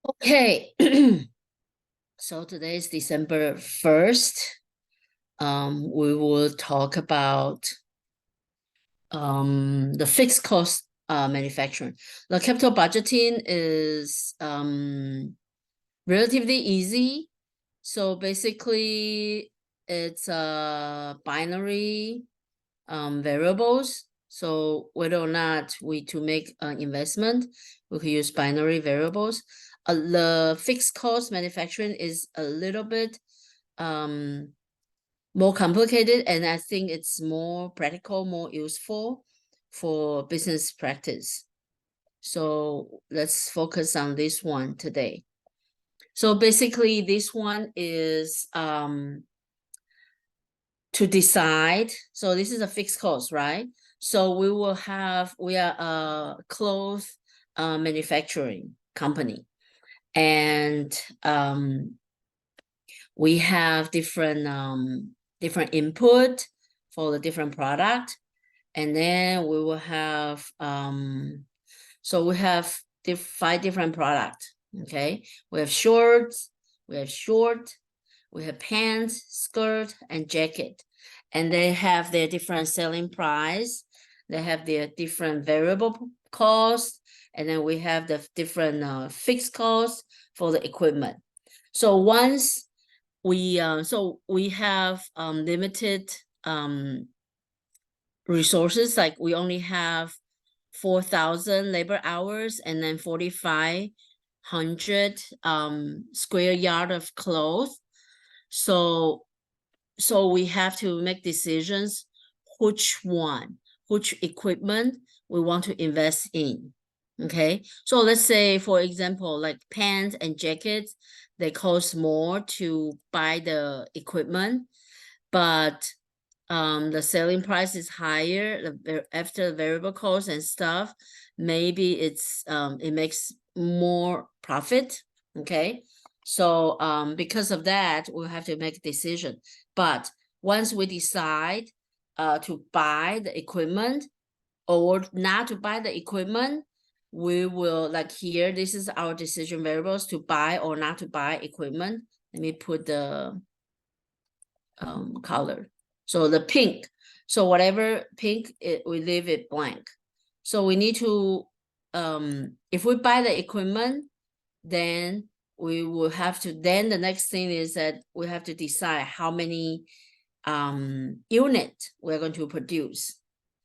Okay, so today is December 1st. We will talk about the fixed cost manufacturing. The capital budgeting is relatively easy. So basically, it's binary variables. So whether or not we to make an investment, we could use binary variables. The fixed cost manufacturing is a little bit more complicated, and I think it's more practical, more useful for business practice. So let's focus on this one today. So basically, this one is to decide. So this is a fixed cost, right? So we are a clothes manufacturing company, and we have different input for the different product, and then we will have so we have 5 different products. Okay, we have shorts, we have short, we have pants, skirt, and jacket, and they have their different selling price. They have their different variable cost, and then we have the different fixed cost for the equipment. So once we have limited resources, like we only have 4,000 labor hours and then 4,500 square yard of clothes. So we have to make decisions which equipment we want to invest in. Okay, so let's say, for example, like pants and jackets, they cost more to buy the equipment, but the selling price is higher after variable cost and stuff. Maybe it makes more profit. Okay, so because of that, we'll have to make a decision. But once we decide to buy the equipment or not to buy the equipment, we will, like here, this is our decision variables to buy or not to buy equipment. Let me put the color. So the pink. So whatever pink, we leave it blank. So we need to, if we buy the equipment, then we will have to, then the next thing is that we have to decide how many unit we're going to produce.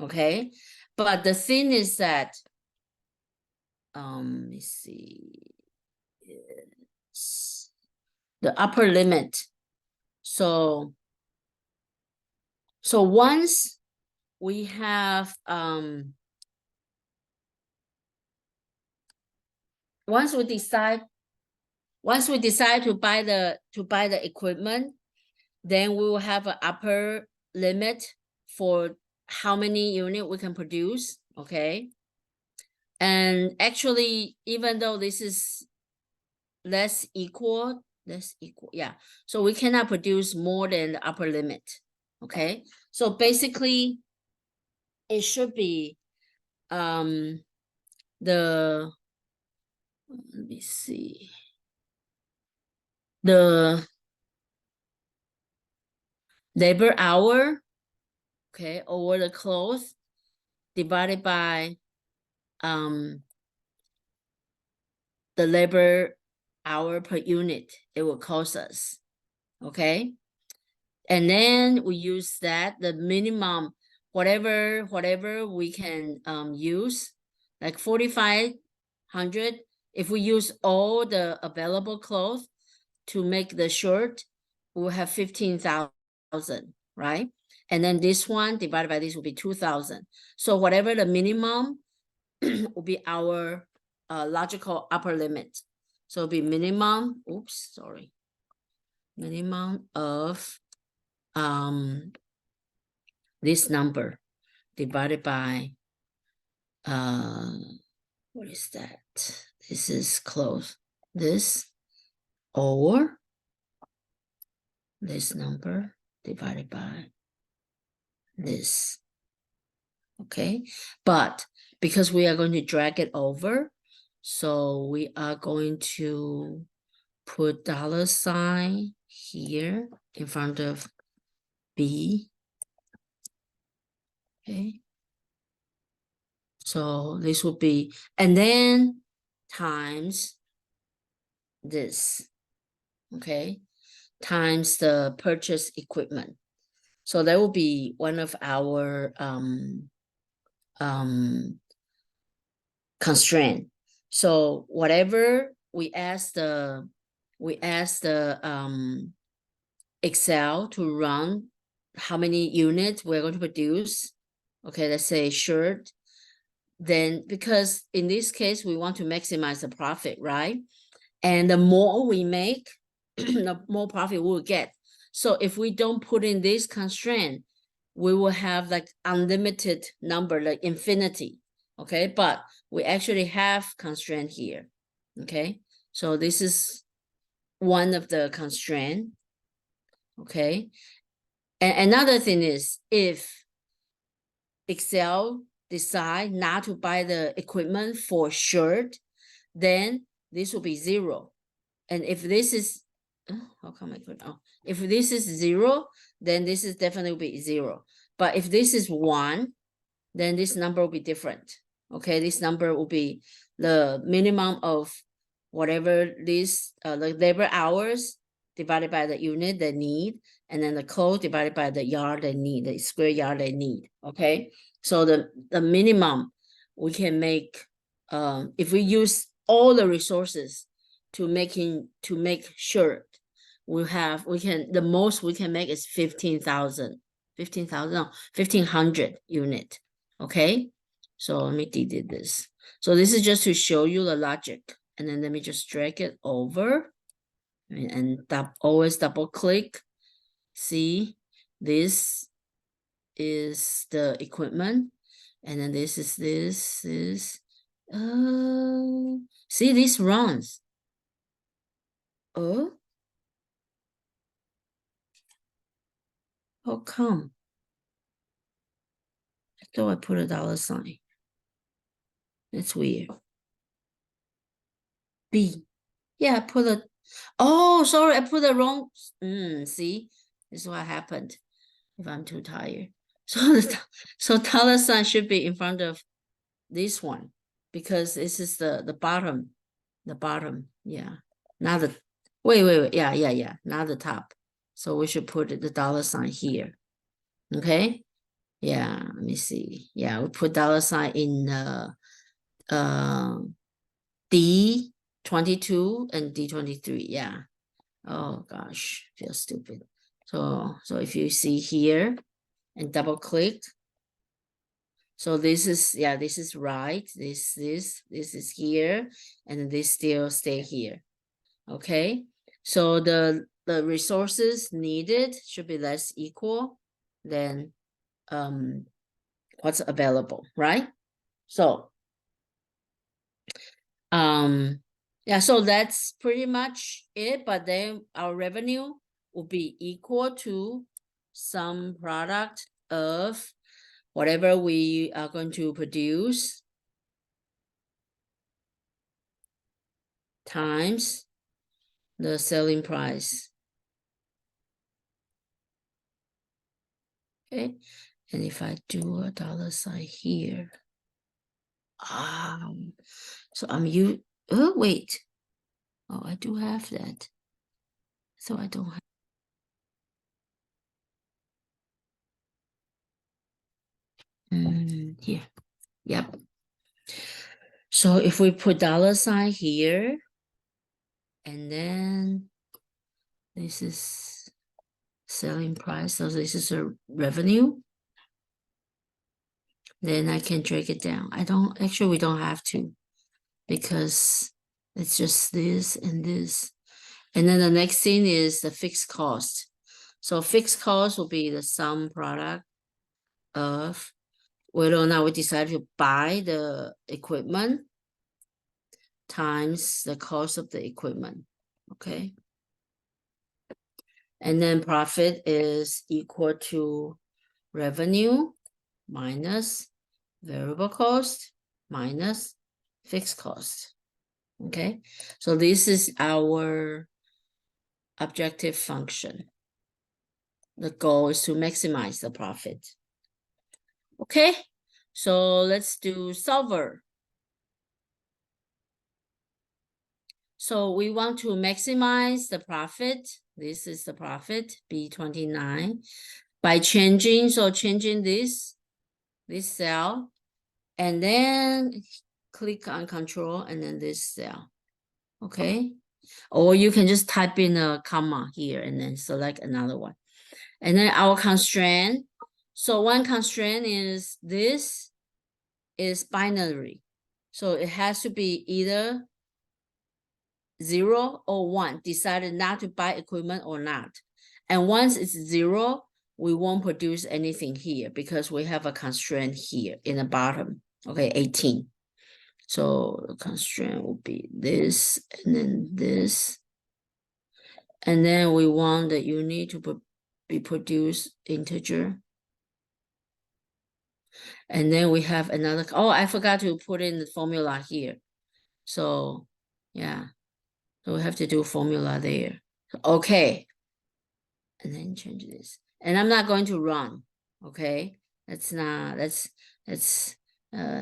Okay. But the thing is that, let me see, it's the upper limit. So once we have once we decide to buy the equipment, then we will have an upper limit for how many unit we can produce. Okay, and actually, even though this is less equal, yeah, so we cannot produce more than the upper limit. Okay, so basically it should be the, let me see, the labor hour, okay, over the clothes divided by the labor hour per unit it will cost us. Okay, and then we use that, the minimum, whatever we can use, like 4,500. If we use all the available clothes to make the shirt, we'll have 15,000, right? And then this one divided by this will be 2,000. So whatever the minimum will be our logical upper limit. So it'll be minimum, minimum of this number divided by what is that? This is close. This, or this number divided by this. Okay, but because we are going to drag it over, So we are going to put $ here in front of B. Okay. So this will be, and then times this, okay, times the purchase equipment. So that will be one of our constraint. So whatever we ask the Excel to run how many units we're going to produce. Okay, let's say shirt. Then because in this case we want to maximize the profit, right? And the more we make, the more profit we'll get. So if we don't put in this constraint, we will have like unlimited number, like infinity. Okay, but we actually have constraint here. Okay, so this is one of the constraint. Okay, and another thing is if Excel decide not to buy the equipment for shirt, then this will be 0. And if this is, how come I could, if this is 0, then this is definitely will be 0. But if this is 1, then this number will be different. Okay, this number will be the minimum of whatever this, the labor hours divided by the unit they need, and then the clothes divided by the yard they need, the square yard they need. Okay, so the minimum we can make, if we use all the resources to make shirt, the most we can make is 15,000, 15,000, no, 1,500 unit. Okay, so let me delete this. So this is just to show you the logic, and then let me just drag it over and always double click. See, this is the equipment, and then this is see, this runs. Oh, how come? I thought I put a $. That's weird. B. Yeah, I put a, oh, sorry, I put the wrong, see, this is what happened if I'm too tired. So $ should be in front of this one because this is the bottom, yeah, not the, wait, yeah, not the top. So we should put the $ here, okay? Yeah, let me see. Yeah, we put $ in D22 and D23. Yeah. Oh gosh, feel stupid. So if you see here and double click, so this is, yeah, this is right. This is here, and this still stay here. Okay. So the resources needed should be less equal than what's available, right? So yeah, so that's pretty much it, but then our revenue will be equal to some product of whatever we are going to produce times the selling price. Okay, and if I do a $ here, so oh wait, oh, I do have that, so I don't have, here, yep. So if we put $ here, and then this is selling price, so this is a revenue, then I can drag it down. Actually, we don't have to, because it's just this and this. And then the next thing is the fixed cost. So fixed cost will be the sum product of whether or not we decide to buy the equipment times the cost of the equipment, okay? And then profit is equal to revenue minus variable cost minus fixed cost. Okay, so this is our objective function. The goal is to maximize the profit. Okay, so let's do solver. So we want to maximize the profit. This is the profit, B29, by changing this cell, and then click on control and then this cell. Okay, or you can just type in a comma here and then select another one. And then our constraint. So one constraint is this is binary. So it has to be either 0 or 1, decided not to buy equipment or not. And once it's 0, we won't produce anything here because we have a constraint here in the bottom. Okay, 18. So the constraint will be this and then this. And then we want the unit to be produced integer. And then we have another, oh, I forgot to put in the formula here. So yeah, so we have to do formula there. Okay. And then change this. And I'm not going to run. Okay. Let's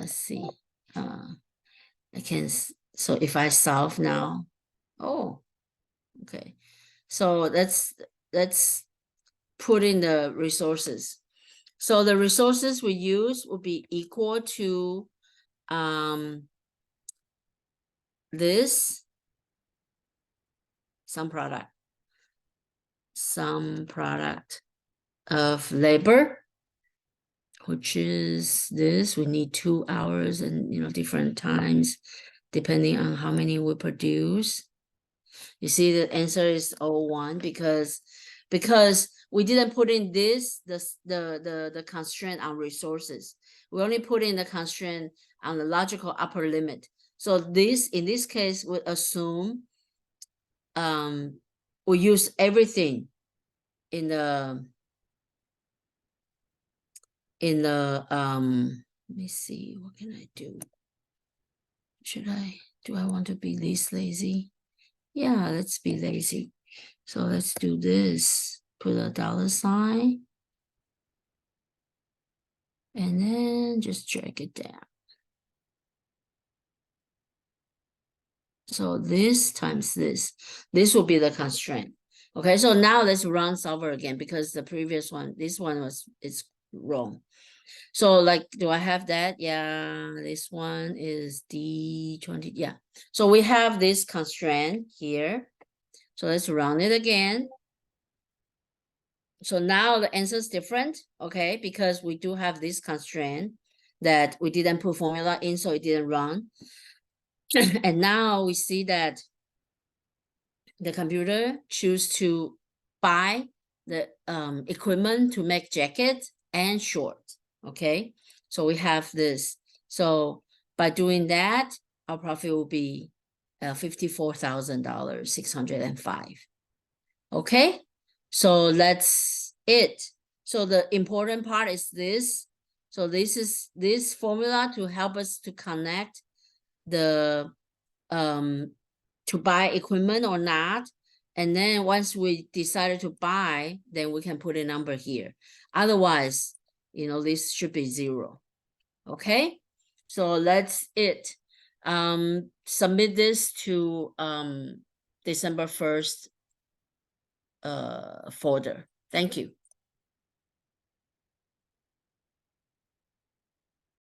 see. I can, so if I solve now, oh, okay. So let's put in the resources. So the resources we use will be equal to this some product of labor, which is this. We need 2 hours and different times depending on how many we produce. You see the answer is 01 because we didn't put in the constraint on resources. We only put in the constraint on the logical upper limit. So this, in this case, would assume we use everything in the let me see, what can I do? Do I want to be this lazy? Yeah, let's be lazy. So let's do this. Put a $sign. And then just drag it down. So this times this will be the constraint. Okay, so now let's run solver again because the previous one, this one it's wrong. So like, do I have that? Yeah, this one is D20. Yeah. So we have this constraint here. So let's run it again. So now the answer is different, okay? Because we do have this constraint that we didn't put formula in, so it didn't run. And now we see that the computer choose to buy the equipment to make jacket and short, okay? So we have this. So by doing that, our profit will be $54,605. Okay, so that's it. So the important part is this. So this is this formula to help us to connect the to buy equipment or not. And then once we decided to buy, then we can put a number here. Otherwise, this should be 0. Okay, so that's it. Submit this to December 1st folder. Thank you.